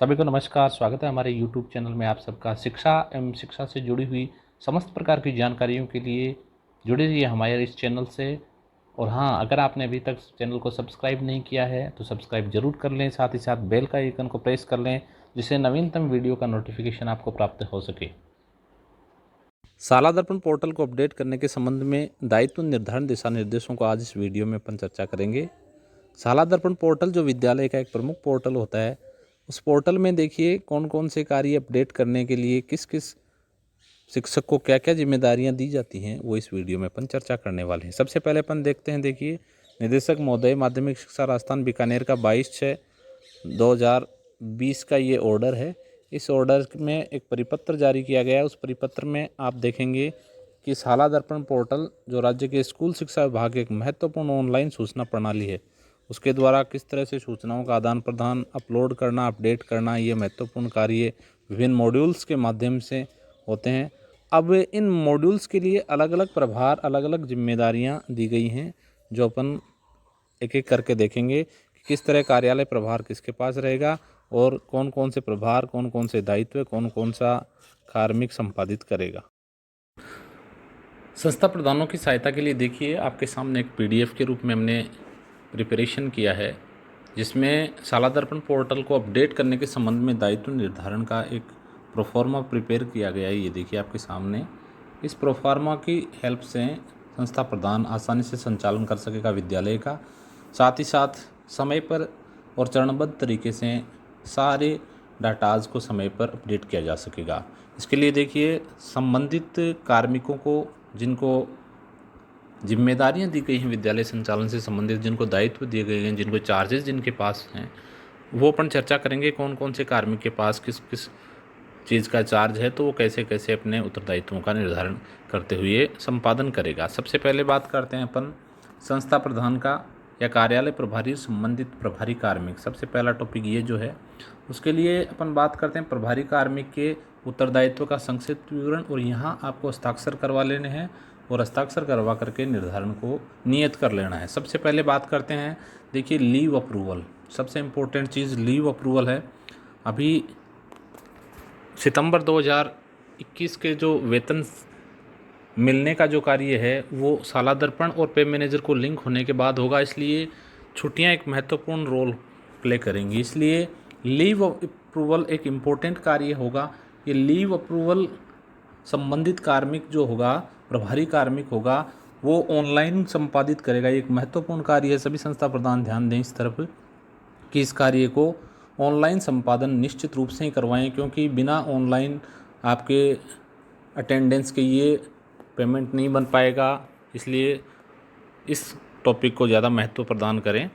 सभी को नमस्कार। स्वागत है हमारे YouTube चैनल में। आप सबका शिक्षा एवं शिक्षा से जुड़ी हुई समस्त प्रकार की जानकारियों के लिए जुड़े रहिए हमारे इस चैनल से। और हाँ, अगर आपने अभी तक चैनल को सब्सक्राइब नहीं किया है तो सब्सक्राइब जरूर कर लें, साथ ही साथ बेल का आइकन को प्रेस कर लें जिससे नवीनतम वीडियो का नोटिफिकेशन आपको प्राप्त हो सके। शाला दर्पण पोर्टल को अपडेट करने के संबंध में दायित्व निर्धारण दिशा निर्देशों को आज इस वीडियो में अपन चर्चा करेंगे। शाला दर्पण पोर्टल जो विद्यालय का एक प्रमुख पोर्टल होता है, उस पोर्टल में देखिए कौन कौन से कार्य अपडेट करने के लिए किस किस शिक्षक को क्या क्या जिम्मेदारियां दी जाती हैं, वो इस वीडियो में अपन चर्चा करने वाले हैं। सबसे पहले अपन देखते हैं, देखिए निदेशक महोदय माध्यमिक शिक्षा राजस्थान बीकानेर का 22/6/2020 का ये ऑर्डर है। इस ऑर्डर में एक परिपत्र जारी किया गया है। उस परिपत्र में आप देखेंगे कि शाला दर्पण पोर्टल जो राज्य के स्कूल शिक्षा विभाग की एक महत्वपूर्ण ऑनलाइन सूचना प्रणाली है, उसके द्वारा किस तरह से सूचनाओं का आदान प्रदान, अपलोड करना, अपडेट करना, ये महत्वपूर्ण कार्य विभिन्न मॉड्यूल्स के माध्यम से होते हैं। अब इन मॉड्यूल्स के लिए अलग अलग प्रभार, अलग अलग जिम्मेदारियां दी गई हैं, जो अपन एक एक करके देखेंगे कि किस तरह कार्यालय प्रभार किसके पास रहेगा और कौन कौन से प्रभार, कौन कौन से दायित्व, कौन कौन सा कार्मिक संपादित करेगा। संस्था प्रधानों की सहायता के लिए देखिए आपके सामने एक PDF के रूप में हमने प्रिपरेशन किया है, जिसमें शाला दर्पण पोर्टल को अपडेट करने के संबंध में दायित्व निर्धारण का एक प्रोफार्मा प्रिपेयर किया गया है। ये देखिए आपके सामने। इस प्रोफार्मा की हेल्प से संस्था प्रधान आसानी से संचालन कर सकेगा विद्यालय का, साथ ही साथ समय पर और चरणबद्ध तरीके से सारे डाटाज को समय पर अपडेट किया जा सकेगा। इसके लिए देखिए संबंधित कार्मिकों को, जिनको जिम्मेदारियां दी गई हैं विद्यालय संचालन से संबंधित, जिनको दायित्व दिए गए हैं, जिनको चार्जेस जिनके पास हैं, वो अपन चर्चा करेंगे कौन कौन से कार्मिक के पास किस किस चीज़ का चार्ज है, तो वो कैसे कैसे अपने उत्तरदायित्वों का निर्धारण करते हुए संपादन करेगा। सबसे पहले बात करते हैं अपन संस्था प्रधान का या कार्यालय प्रभारी संबंधित प्रभारी कार्मिक। सबसे पहला टॉपिक ये जो है, उसके लिए अपन बात करते हैं प्रभारी कार्मिक के उत्तरदायित्व का संक्षिप्त विवरण। और यहाँ आपको हस्ताक्षर करवा लेने हैं और हस्ताक्षर करवा करके निर्धारण को नियत कर लेना है। सबसे पहले बात करते हैं, देखिए लीव अप्रूवल। सबसे इम्पोर्टेंट चीज़ लीव अप्रूवल है। अभी सितंबर 2021 के जो वेतन मिलने का जो कार्य है वो शाला दर्पण और पे मैनेजर को लिंक होने के बाद होगा, इसलिए छुट्टियां एक महत्वपूर्ण रोल प्ले करेंगी। इसलिए लीव अप्रूवल एक इम्पोर्टेंट कार्य होगा। ये लीव अप्रूवल संबंधित कार्मिक जो होगा, प्रभारी कार्मिक होगा, वो ऑनलाइन संपादित करेगा। ये एक महत्वपूर्ण कार्य है। सभी संस्था प्रधान ध्यान दें इस तरफ कि इस कार्य को ऑनलाइन संपादन निश्चित रूप से ही करवाएं, क्योंकि बिना ऑनलाइन आपके अटेंडेंस के ये पेमेंट नहीं बन पाएगा। इसलिए इस टॉपिक को ज़्यादा महत्व प्रदान करें।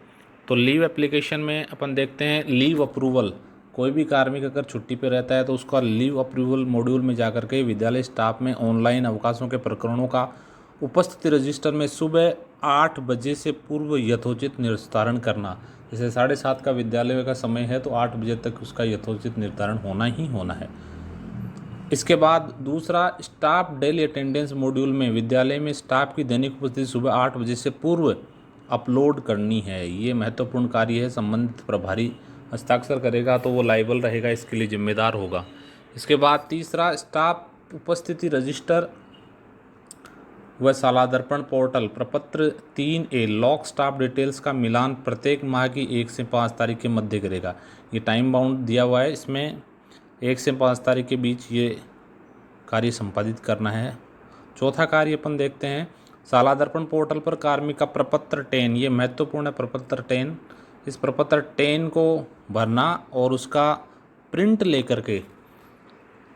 तो लीव एप्लीकेशन में अपन देखते हैं लीव अप्रूवल। कोई भी कार्मिक अगर छुट्टी पर रहता है तो उसका लीव अप्रूवल मॉड्यूल में जाकर के विद्यालय स्टाफ में ऑनलाइन अवकाशों के प्रकरणों का उपस्थिति रजिस्टर में सुबह 8 बजे से पूर्व यथोचित निर्धारण करना। जैसे 7:30 का विद्यालय का समय है तो 8 बजे तक उसका यथोचित निर्धारण होना ही होना है। इसके बाद दूसरा, स्टाफ डेली अटेंडेंस मॉड्यूल में विद्यालय में स्टाफ की दैनिक उपस्थिति सुबह 8 बजे से पूर्व अपलोड करनी है। ये महत्वपूर्ण कार्य है। संबंधित प्रभारी हस्ताक्षर करेगा तो वो लायबल रहेगा, इसके लिए जिम्मेदार होगा। इसके बाद तीसरा, स्टाफ उपस्थिति रजिस्टर व शाला दर्पण पोर्टल प्रपत्र 3A लॉक स्टाफ डिटेल्स का मिलान प्रत्येक माह की 1 से 5 तारीख के मध्य करेगा। ये टाइम बाउंड दिया हुआ है, इसमें 1 से 5 तारीख के बीच ये कार्य संपादित करना है। चौथा कार्य अपन देखते हैं, शाला दर्पण पोर्टल पर कार्मिक का प्रपत्र 10, ये महत्वपूर्ण है। प्रपत्र 10, इस प्रपत्र 10 को भरना और उसका प्रिंट लेकर के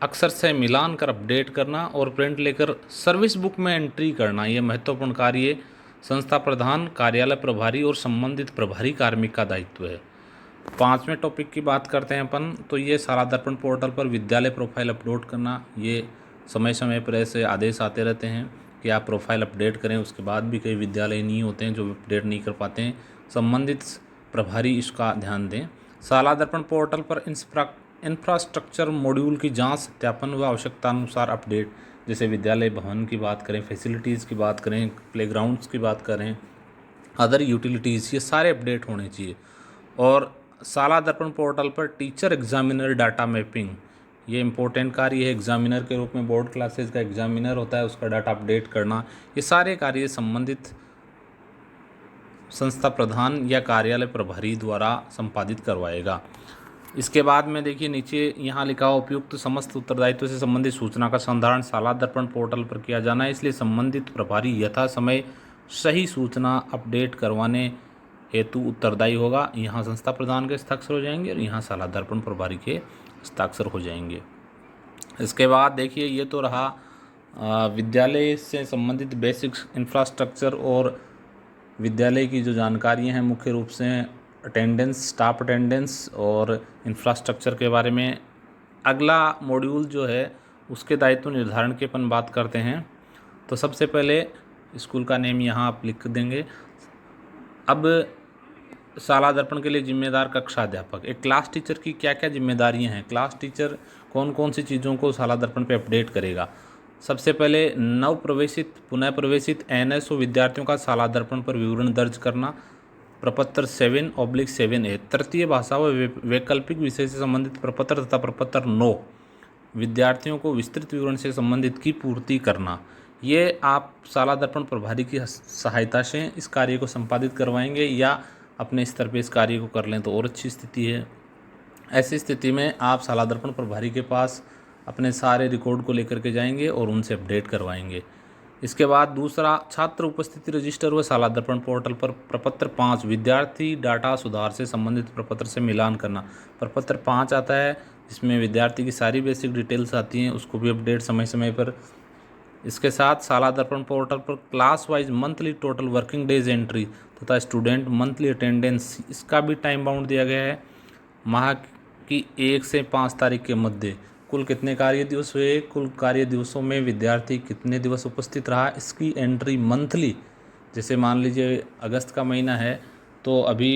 अक्सर से मिलान कर अपडेट करना और प्रिंट लेकर सर्विस बुक में एंट्री करना। ये महत्वपूर्ण कार्य संस्था प्रधान, कार्यालय प्रभारी और संबंधित प्रभारी कार्मिक का दायित्व है। पांचवें टॉपिक की बात करते हैं अपन, तो ये शाला दर्पण पोर्टल पर विद्यालय प्रोफाइल अपलोड करना। ये समय समय पर ऐसे आदेश आते रहते हैं कि आप प्रोफाइल अपडेट करें, उसके बाद भी कई विद्यालय नहीं होते हैं जो अपडेट नहीं कर पाते हैं। संबंधित प्रभारी इसका ध्यान दें। शाला दर्पण पोर्टल पर इंफ्रास्ट्रक्चर मॉड्यूल की जांच, सत्यापन व आवश्यकता अनुसार अपडेट। जैसे विद्यालय भवन की बात करें, फैसिलिटीज़ की बात करें, प्लेग्राउंड्स की बात करें, अदर यूटिलिटीज़, ये सारे अपडेट होने चाहिए। और शाला दर्पण पोर्टल पर टीचर एग्जामिनर डाटा मैपिंग, ये इम्पोर्टेंट कार्य है। एग्जामिनर के रूप में बोर्ड क्लासेस का एग्जामिनर होता है, उसका डाटा अपडेट करना, ये सारे कार्य संबंधित संस्था प्रधान या कार्यालय प्रभारी द्वारा संपादित करवाएगा। इसके बाद में देखिए नीचे यहाँ लिखा हुआ उपयुक्त समस्त उत्तरदायित्व से संबंधित सूचना का संधारण शाला दर्पण पोर्टल पर किया जाना है, इसलिए संबंधित प्रभारी यथा समय सही सूचना अपडेट करवाने हेतु उत्तरदायी होगा। यहाँ संस्था प्रधान के हस्ताक्षर हो जाएंगे और यहाँ शाला दर्पण प्रभारी के हस्ताक्षर हो जाएंगे। इसके बाद देखिए ये तो रहा विद्यालय से संबंधित बेसिक इंफ्रास्ट्रक्चर और विद्यालय की जो जानकारियाँ हैं, मुख्य रूप से अटेंडेंस, स्टाफ अटेंडेंस और इंफ्रास्ट्रक्चर के बारे में। अगला मॉड्यूल जो है उसके दायित्व निर्धारण की अपन बात करते हैं। तो सबसे पहले स्कूल का नेम यहाँ आप लिख देंगे। अब शाला दर्पण के लिए जिम्मेदार कक्षाध्यापक, एक क्लास टीचर की क्या क्या जिम्मेदारियां हैं, क्लास टीचर कौन कौन सी चीज़ों को शाला दर्पण पे अपडेट करेगा। सबसे पहले नव प्रवेशित, पुनः प्रवेशित एनएसओ विद्यार्थियों का शाला दर्पण पर विवरण दर्ज करना। प्रपत्र 7/7A तृतीय भाषा व वैकल्पिक विषय से संबंधित प्रपत्र तथा प्रपत्र 9 विद्यार्थियों को विस्तृत विवरण से संबंधित की पूर्ति करना। ये आप शाला दर्पण प्रभारी की सहायता से इस कार्य को संपादित करवाएंगे, या अपने स्तर पे इस कार्य को कर लें तो और अच्छी स्थिति है। ऐसी स्थिति में आप शाला दर्पण प्रभारी के पास अपने सारे रिकॉर्ड को लेकर के जाएंगे और उनसे अपडेट करवाएंगे। इसके बाद दूसरा, छात्र उपस्थिति रजिस्टर व शाला दर्पण पोर्टल पर प्रपत्र 5 विद्यार्थी डाटा सुधार से संबंधित प्रपत्र से मिलान करना। प्रपत्र 5 आता है जिसमें विद्यार्थी की सारी बेसिक डिटेल्स आती हैं, उसको भी अपडेट समय समय पर। इसके साथ शाला दर्पण पोर्टल पर class wise monthly total working days entry तथा स्टूडेंट मंथली अटेंडेंस, इसका भी टाइम बाउंड दिया गया है। माह की 1 से 5 तारीख के मध्य कुल कितने कार्य दिवस हुए, कुल कार्य दिवसों में विद्यार्थी कितने दिवस उपस्थित रहा, इसकी एंट्री मंथली। जैसे मान लीजिए अगस्त का महीना है तो अभी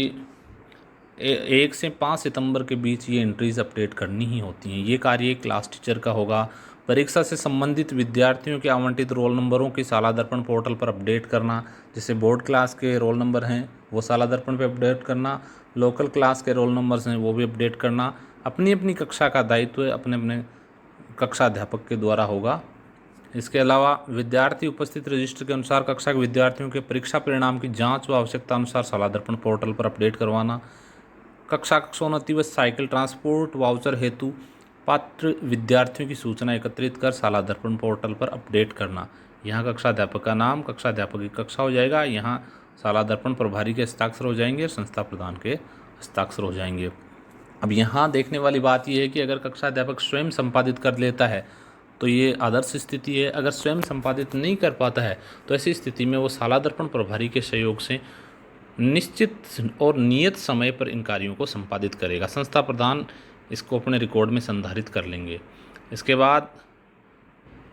1 से 5 सितंबर के बीच ये एंट्रीज अपडेट करनी ही होती हैं। ये कार्य क्लास टीचर का होगा। परीक्षा से संबंधित विद्यार्थियों के आवंटित रोल नंबरों की शाला दर्पण पोर्टल पर अपडेट करना। जैसे बोर्ड क्लास के रोल नंबर हैं वो शाला दर्पण पे अपडेट करना, लोकल क्लास के रोल नंबर्स हैं वो भी अपडेट करना। अपनी अपनी कक्षा का दायित्व अपने अपने कक्षा अध्यापक के द्वारा होगा। इसके अलावा विद्यार्थी उपस्थित रजिस्टर के अनुसार कक्षा के विद्यार्थियों के परीक्षा परिणाम की जाँच व आवश्यकता अनुसार शाला दर्पण पोर्टल पर अपडेट करवाना। कक्षा कक्षोन्नति व साइकिल ट्रांसपोर्ट वाउचर हेतु पात्र विद्यार्थियों की सूचना एकत्रित कर शाला दर्पण पोर्टल पर अपडेट करना। यहाँ कक्षा अध्यापक का नाम, कक्षा अध्यापक की कक्षा हो जाएगा, यहाँ शाला दर्पण प्रभारी के हस्ताक्षर हो जाएंगे और संस्था प्रधान के हस्ताक्षर हो जाएंगे। अब यहाँ देखने वाली बात यह है कि अगर कक्षा अध्यापक स्वयं संपादित कर लेता है तो ये आदर्श स्थिति है। अगर स्वयं संपादित नहीं कर पाता है तो ऐसी स्थिति में वो शाला दर्पण प्रभारी के सहयोग से निश्चित और नियत समय पर इन कार्यों को संपादित करेगा। संस्था प्रधान इसको अपने रिकॉर्ड में संधारित कर लेंगे। इसके बाद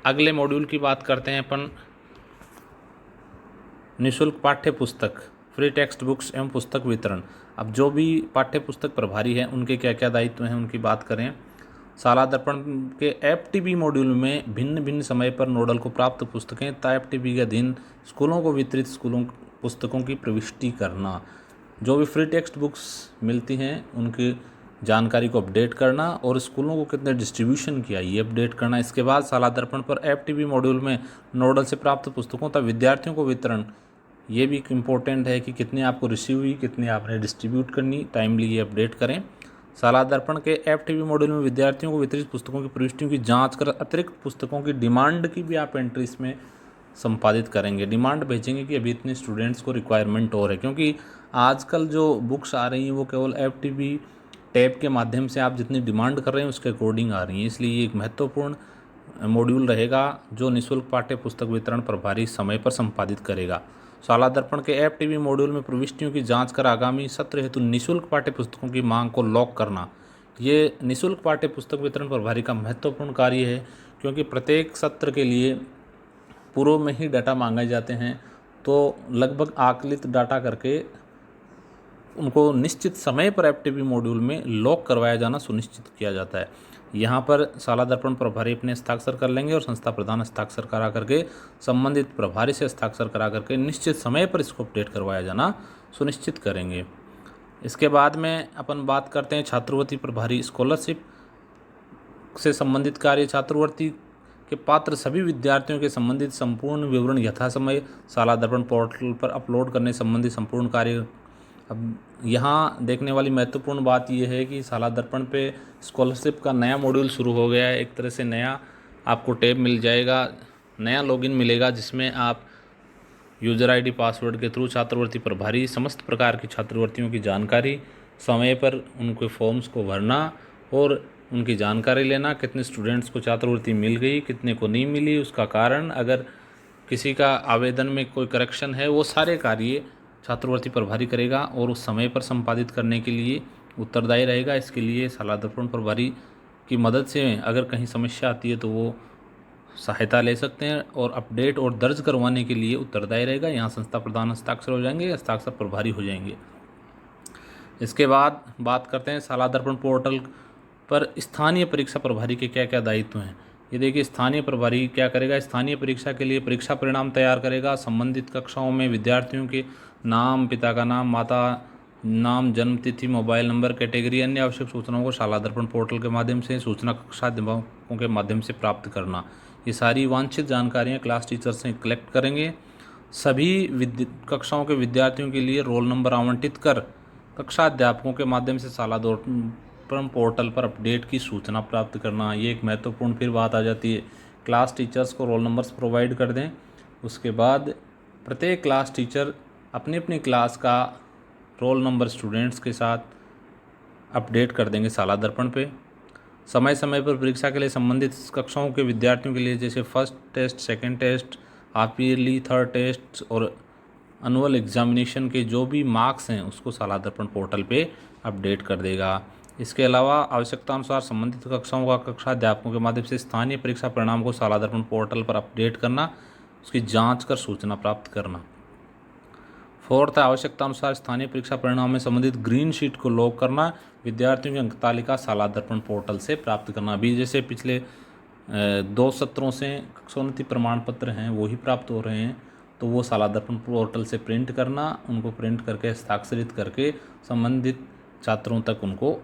अगले मॉड्यूल की बात करते हैं अपन, निःशुल्क पाठ्य पुस्तक, फ्री टेक्स्ट बुक्स एवं पुस्तक वितरण। अब जो भी पाठ्य पुस्तक प्रभारी हैं उनके क्या क्या दायित्व हैं उनकी बात करें। शाला दर्पण के FTP मॉड्यूल में भिन्न भिन्न समय पर नोडल को प्राप्त पुस्तकें तथा FTP के अधीन स्कूलों को वितरित स्कूलों पुस्तकों की प्रविष्टि करना। जो भी फ्री टेक्स्ट बुक्स मिलती हैं उनकी जानकारी को अपडेट करना और स्कूलों को कितने डिस्ट्रीब्यूशन किया ये अपडेट करना। इसके बाद शाला दर्पण पर FTP मॉड्यूल में नोडल से प्राप्त पुस्तकों तथा विद्यार्थियों को वितरण, ये भी इम्पोर्टेंट है कि कितने आपको रिसीव हुई, कितने आपने डिस्ट्रीब्यूट करनी, टाइमली ये अपडेट करें। शाला दर्पण के FTP मॉड्यूल में विद्यार्थियों को वितरित पुस्तकों की प्रविष्टियों की जांच कर अतिरिक्त पुस्तकों की डिमांड की भी आप एंट्री इसमें संपादित करेंगे। डिमांड भेजेंगे कि अभी इतने स्टूडेंट्स को रिक्वायरमेंट और है, क्योंकि आजकल जो बुक्स आ रही हैं वो केवल FTP टैब के माध्यम से आप जितनी डिमांड कर रहे हैं उसके अकॉर्डिंग आ रही हैं। इसलिए ये एक महत्वपूर्ण मॉड्यूल रहेगा जो निःशुल्क पाठ्य पुस्तक वितरण प्रभारी समय पर संपादित करेगा। शाला दर्पण के FTP मॉड्यूल में प्रविष्टियों की जांच कर आगामी सत्र हेतु निःशुल्क पाठ्य पुस्तकों की मांग को लॉक करना। ये निःशुल्क पाठ्य पुस्तक वितरण प्रभारी का महत्वपूर्ण कार्य है, क्योंकि प्रत्येक सत्र के लिए पूर्व में ही डाटा मांगे जाते हैं, तो लगभग आकलित डाटा करके उनको निश्चित समय पर FTP मॉड्यूल में लॉक करवाया जाना सुनिश्चित किया जाता है। यहाँ पर शाला दर्पण प्रभारी अपने हस्ताक्षर कर लेंगे और संस्था प्रधान हस्ताक्षर करा करके संबंधित प्रभारी से हस्ताक्षर करा करके निश्चित समय पर इसको अपडेट करवाया जाना सुनिश्चित करेंगे। इसके बाद में अपन बात करते हैं छात्रवृत्ति प्रभारी स्कॉलरशिप से संबंधित कार्य। छात्रवृत्ति के पात्र सभी विद्यार्थियों के संबंधित संपूर्ण विवरण यथासमय साला दर्पण पोर्टल पर अपलोड करने संबंधी संपूर्ण कार्य। अब यहाँ देखने वाली महत्वपूर्ण बात यह है कि साला दर्पण पे स्कॉलरशिप का नया मॉड्यूल शुरू हो गया है। एक तरह से नया आपको टैब मिल जाएगा, नया लॉगिन मिलेगा, जिसमें आप यूज़र आईडी पासवर्ड के थ्रू छात्रवृत्ति प्रभारी समस्त प्रकार की छात्रवृत्तियों की जानकारी, समय पर उनके फॉर्म्स को भरना और उनकी जानकारी लेना, कितने स्टूडेंट्स को छात्रवृत्ति मिल गई, कितने को नहीं मिली, उसका कारण, अगर किसी का आवेदन में कोई करेक्शन है, वो सारे कार्य छात्रवृत्ति प्रभारी करेगा और उस समय पर संपादित करने के लिए उत्तरदायी रहेगा। इसके लिए साला दर्पण प्रभारी की मदद से अगर कहीं समस्या आती है तो वो सहायता ले सकते हैं और अपडेट और दर्ज करवाने के लिए उत्तरदायी रहेगा। यहाँ संस्था प्रधान हस्ताक्षर हो जाएंगे, हस्ताक्षर प्रभारी हो जाएंगे। इसके बाद बात करते हैं साला दर्पण पोर्टल पर स्थानीय परीक्षा प्रभारी के क्या क्या दायित्व हैं। ये देखिए, स्थानीय प्रभारी क्या करेगा, स्थानीय परीक्षा के लिए परीक्षा परिणाम तैयार करेगा। संबंधित कक्षाओं में विद्यार्थियों के नाम, पिता का नाम, माता नाम, जन्म तिथि, मोबाइल नंबर, कैटेगरी, अन्य आवश्यक सूचनाओं को शाला दर्पण पोर्टल के माध्यम से सूचना कक्षा दिमागों के माध्यम से प्राप्त करना। ये सारी वांछित जानकारियाँ क्लास टीचर से कलेक्ट करेंगे। सभी कक्षाओं के विद्यार्थियों के लिए रोल नंबर आवंटित कर कक्षा अध्यापकों के माध्यम से शाला दर्पण पोर्टल पर अपडेट की सूचना प्राप्त करना। ये एक महत्वपूर्ण फिर बात आ जाती है, क्लास टीचर्स को रोल नंबर्स प्रोवाइड कर दें। उसके बाद प्रत्येक क्लास टीचर अपनी अपनी क्लास का रोल नंबर स्टूडेंट्स के साथ अपडेट कर देंगे शाला दर्पण पे। समय समय पर परीक्षा के लिए संबंधित कक्षाओं के विद्यार्थियों के लिए, जैसे first test, second test, half yearly, third test और एनुअल एग्जामिनेशन के जो भी मार्क्स हैं उसको शाला दर्पण पोर्टल पे अपडेट कर देगा। इसके अलावा आवश्यकतानुसार संबंधित कक्षाओं का कक्षा अध्यापकों के माध्यम से स्थानीय परीक्षा परिणाम को शाला दर्पण पोर्टल पर अपडेट करना, उसकी जांच कर सूचना प्राप्त करना। फोर्थ है, आवश्यकतानुसार स्थानीय परीक्षा परिणाम में संबंधित ग्रीन शीट को लॉक करना, विद्यार्थियों की अंक तालिका शाला दर्पण पोर्टल से प्राप्त करना। अभी जैसे पिछले 2 सत्रों से कक्षोन्नति प्रमाण पत्र हैं वो ही प्राप्त हो रहे हैं, तो वो शाला दर्पण पोर्टल से प्रिंट करना, उनको प्रिंट करके हस्ताक्षरित करके संबंधित छात्रों तक उनको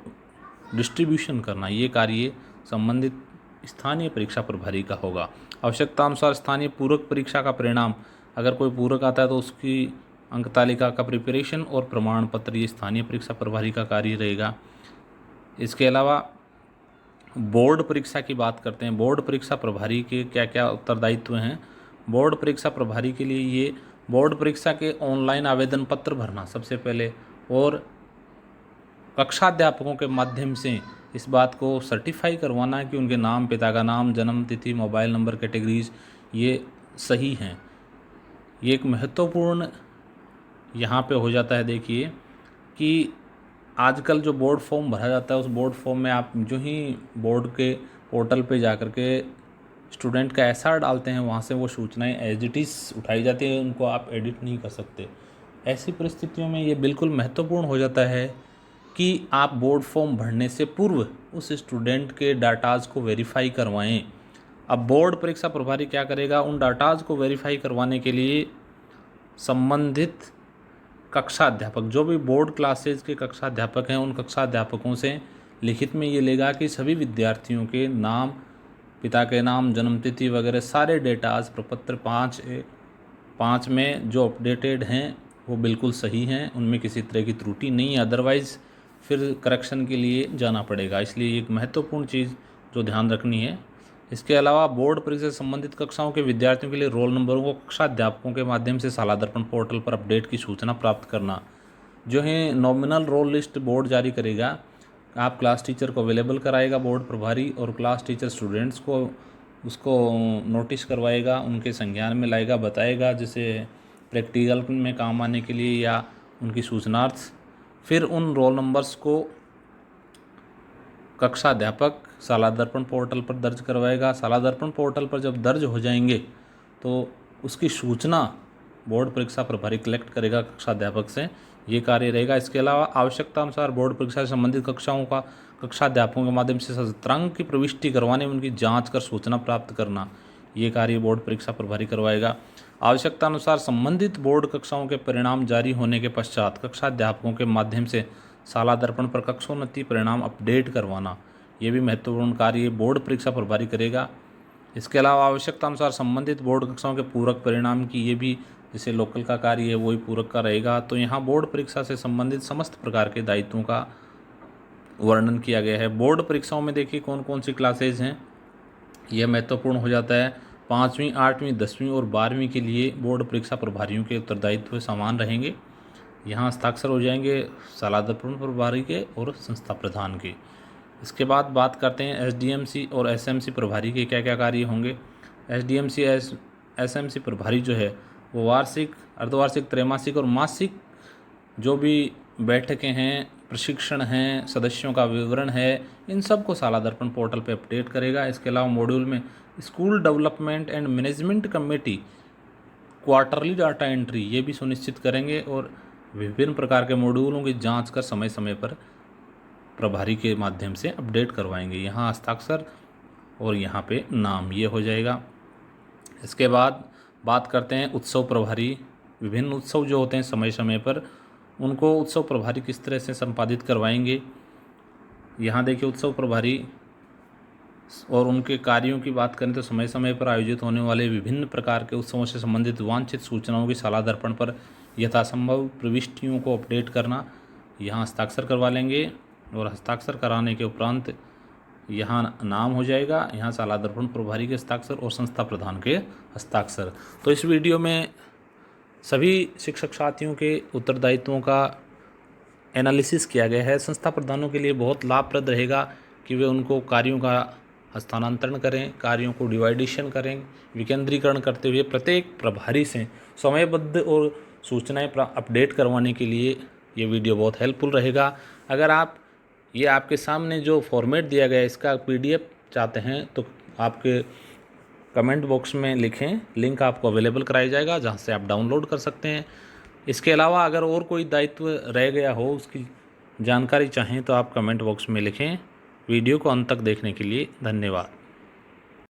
डिस्ट्रीब्यूशन करना, ये कार्य संबंधित स्थानीय परीक्षा प्रभारी का होगा। आवश्यकतानुसार स्थानीय पूरक परीक्षा का परिणाम, अगर कोई पूरक आता है तो उसकी अंक तालिका का प्रिपरेशन और प्रमाण पत्र, ये स्थानीय परीक्षा प्रभारी का कार्य रहेगा। इसके अलावा बोर्ड परीक्षा की बात करते हैं। बोर्ड परीक्षा प्रभारी के क्या क्या उत्तरदायित्व हैं। बोर्ड परीक्षा प्रभारी के लिए ये बोर्ड परीक्षा के ऑनलाइन आवेदन पत्र भरना सबसे पहले, और कक्षाध्यापकों के माध्यम से इस बात को सर्टिफाई करवाना कि उनके नाम, पिता का नाम, जन्म तिथि, मोबाइल नंबर, कैटेगरीज ये सही हैं। ये एक महत्वपूर्ण यहाँ पे हो जाता है। देखिए कि आजकल जो बोर्ड फॉर्म भरा जाता है, उस बोर्ड फॉर्म में आप जो ही बोर्ड के पोर्टल पे जा कर के स्टूडेंट का एसआर डालते हैं, वहाँ से वो सूचनाएं एज इट इज़ उठाई जाती है, उनको आप एडिट नहीं कर सकते। ऐसी परिस्थितियों में ये बिल्कुल महत्वपूर्ण हो जाता है कि आप बोर्ड फॉर्म भरने से पूर्व उस स्टूडेंट के डाटाज़ को वेरीफाई करवाएं। अब बोर्ड परीक्षा प्रभारी क्या करेगा, उन डाटाज़ को वेरीफाई करवाने के लिए संबंधित कक्षा अध्यापक, जो भी बोर्ड क्लासेज के कक्षा अध्यापक हैं, उन कक्षा अध्यापकों से लिखित में ये लेगा कि सभी विद्यार्थियों के नाम, पिता के नाम, जन्मतिथि वगैरह सारे डेटाज प्रपत्र 5 में जो अपडेटेड हैं वो बिल्कुल सही हैं, उनमें किसी तरह की त्रुटि नहीं है, अदरवाइज़ फिर करेक्शन के लिए जाना पड़ेगा। इसलिए एक महत्वपूर्ण चीज़ जो ध्यान रखनी है। इसके अलावा बोर्ड परीक्षा से संबंधित कक्षाओं के विद्यार्थियों के लिए रोल नंबरों को कक्षा अध्यापकों के माध्यम से शाला दर्पण पोर्टल पर अपडेट की सूचना प्राप्त करना। जो है नॉमिनल रोल लिस्ट बोर्ड जारी करेगा, आप क्लास टीचर को अवेलेबल कराएगा बोर्ड प्रभारी, और क्लास टीचर स्टूडेंट्स को उसको नोटिस करवाएगा, उनके संज्ञान में लाएगा, बताएगा, जैसे प्रैक्टिकल में काम आने के लिए या उनकी सूचनार्थ। फिर उन रोल नंबर्स को कक्षा अध्यापक शाला दर्पण पोर्टल पर दर्ज करवाएगा। शाला दर्पण पोर्टल पर जब दर्ज हो जाएंगे तो उसकी सूचना बोर्ड परीक्षा प्रभारी कलेक्ट करेगा कक्षा अध्यापक से, ये कार्य रहेगा। इसके अलावा आवश्यकता अनुसार बोर्ड परीक्षा से संबंधित कक्षाओं का कक्षा अध्यापकों के माध्यम से सत्रांक की प्रविष्टि करवाने में उनकी जांच कर सूचना प्राप्त करना, ये कार्य बोर्ड परीक्षा प्रभारी करवाएगा। आवश्यकता अनुसार संबंधित बोर्ड कक्षाओं के परिणाम जारी होने के पश्चात कक्षा अध्यापकों के माध्यम से सालादर्पण पर कक्षोन्नति परिणाम अपडेट करवाना, ये भी महत्वपूर्ण कार्य बोर्ड परीक्षा प्रभारी करेगा। इसके अलावा आवश्यकता अनुसार संबंधित बोर्ड कक्षाओं के पूरक परिणाम की, ये भी जैसे लोकल का कार्य है वही पूरक का रहेगा। तो यहाँ बोर्ड परीक्षा से संबंधित समस्त प्रकार के दायित्वों का वर्णन किया गया है। बोर्ड परीक्षाओं में देखिए कौन कौन सी क्लासेज हैं, यह महत्वपूर्ण हो जाता है। 5वीं, 8वीं, 10वीं और 12वीं के लिए बोर्ड परीक्षा प्रभारियों के उत्तरदायित्व समान रहेंगे। यहाँ हस्ताक्षर हो जाएंगे सालादर्पण प्रभारी के और संस्था प्रधान के। इसके बाद बात करते हैं एसडीएमसी और एसएमसी प्रभारी के क्या क्या कार्य होंगे। एसडीएमसी एसएमसी प्रभारी जो है वो वार्षिक, अर्धवार्षिक, त्रैमासिक और मासिक जो भी बैठकें हैं, प्रशिक्षण हैं, सदस्यों का विवरण है, इन सब को सालादर्पण पोर्टल पे अपडेट करेगा। इसके अलावा मॉड्यूल में school development and management committee quarterly data entry ये भी सुनिश्चित करेंगे और विभिन्न प्रकार के मॉड्यूलों की जांच कर समय समय पर प्रभारी के माध्यम से अपडेट करवाएंगे। यहाँ हस्ताक्षर और यहाँ पे नाम ये हो जाएगा। इसके बाद बात करते हैं उत्सव प्रभारी। विभिन्न उत्सव जो होते हैं समय समय पर, उनको उत्सव प्रभारी किस तरह से संपादित करवाएंगे। यहाँ देखिए उत्सव प्रभारी और उनके कार्यों की बात करें तो समय समय पर आयोजित होने वाले विभिन्न प्रकार के उत्सवों से संबंधित वांछित सूचनाओं की सालादर्पण पर यथासंभव प्रविष्टियों को अपडेट करना, यहाँ हस्ताक्षर करवा लेंगे और हस्ताक्षर कराने के उपरांत यहाँ नाम हो जाएगा, यहाँ सालादर्पण प्रभारी के हस्ताक्षर और संस्था प्रधान के हस्ताक्षर। तो इस वीडियो में सभी शिक्षक साथियों के उत्तरदायित्वों का एनालिसिस किया गया है। संस्था प्रधानों के लिए बहुत लाभप्रद रहेगा कि वे उनको कार्यों का हस्तांतरण करें, कार्यों को डिवाइडेशन करें, विकेंद्रीकरण करते हुए प्रत्येक प्रभारी से समयबद्ध और सूचनाएं अपडेट करवाने के लिए ये वीडियो बहुत हेल्पफुल रहेगा। अगर आप ये आपके सामने जो फॉर्मेट दिया गया है इसका पीडीएफ चाहते हैं तो आपके कमेंट बॉक्स में लिखें, लिंक आपको अवेलेबल कराया जाएगा जहां से आप डाउनलोड कर सकते हैं। इसके अलावा अगर और कोई दायित्व रह गया हो, उसकी जानकारी चाहें तो आप कमेंट बॉक्स में लिखें। वीडियो को अंत तक देखने के लिए धन्यवाद।